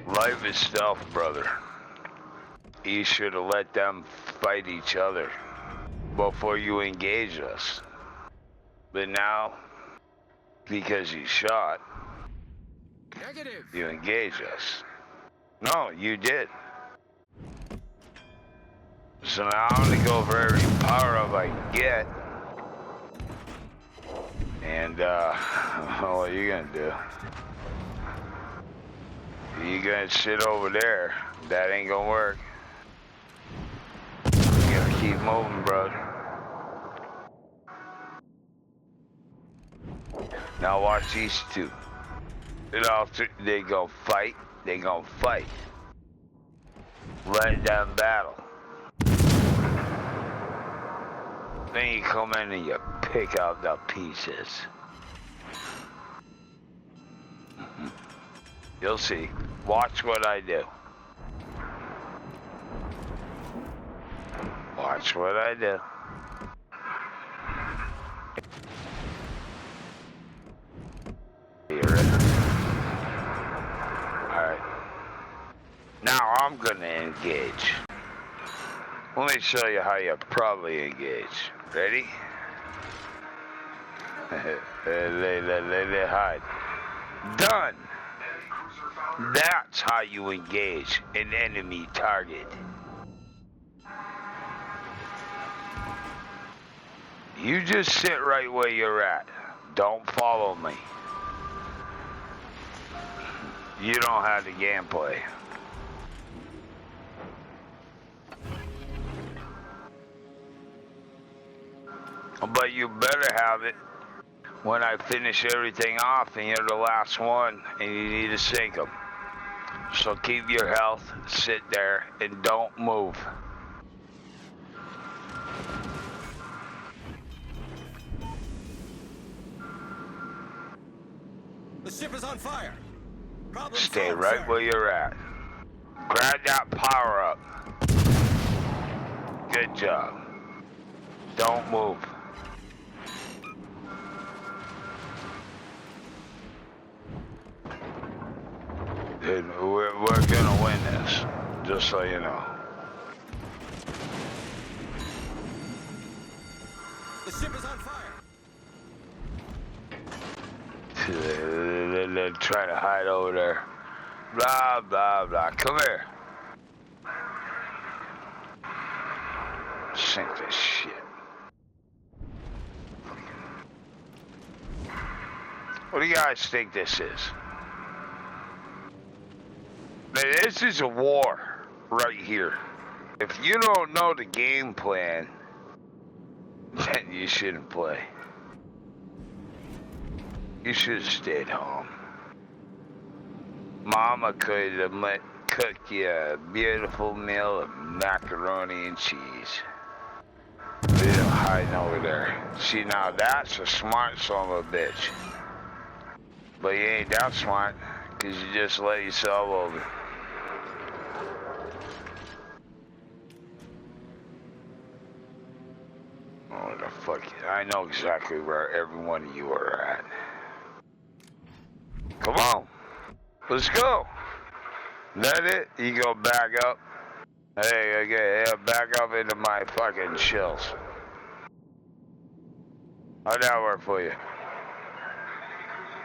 Life is stealth, brother. You should have let them fight each other before you engage us. But now, because you shot, Negative. you engage us. No, you did. So now I'm gonna go for every power-up I get. And, what are you gonna do? You gonna sit over there. That ain't gonna work. You gotta keep moving, bro. Now watch these two. They gonna fight. They gonna fight. Let them battle. Then you come in and you pick out the pieces. You'll see. Watch what I do. Watch what I do. You ready? Alright. Now I'm gonna engage. Let me show you how you probably engage. Ready? Let hide. Done! That's how you engage an enemy target. You just sit right where you're at. Don't follow me. You don't have the gameplay. But you better have it when I finish everything off and you're the last one and you need to sink them. So keep your health, sit there, and don't move. The ship is on fire. Problem Stay solved, right sir. where you're at. Grab that power up. Good job. Don't move. Dude, we're gonna win this, just so you know. The ship is on fire. They're trying to hide over there. Blah, blah, blah. Come here. Sink this shit. What do you guys think this is? Man, this is a war right here. If you don't know the game plan, then you shouldn't play. You should have stayed home. Mama could have cooked you a beautiful meal of macaroni and cheese. They don't hide over there. See, now that's a smart son of a bitch. But you ain't that smart, because you just let yourself over. Oh, the fuck. I know exactly where every one of you are at. Come on. Let's go. That it? You go back up. Hey, okay, yeah, back up into my fucking shells. How'd that work for you?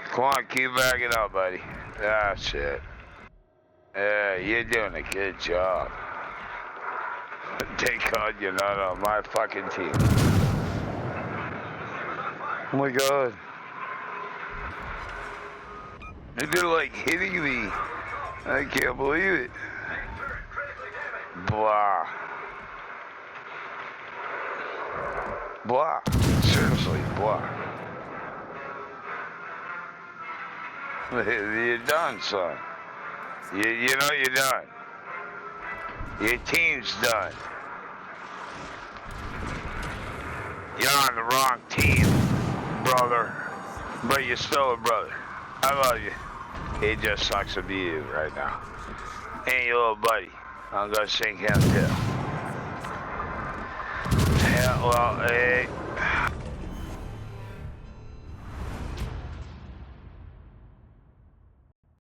Come on, keep backing up, buddy. That's it. Yeah, you're doing a good job. Thank God you're not on my fucking team. Oh my God. They're like hitting me. I can't believe it. Blah. Blah. Seriously, blah. You're done, son. You know you're done. Your team's done. You're on the wrong team, brother. But you're still a brother. I love you. He just sucks to be you right now. And your little buddy. I'm gonna sink him too. Yeah, well, hey.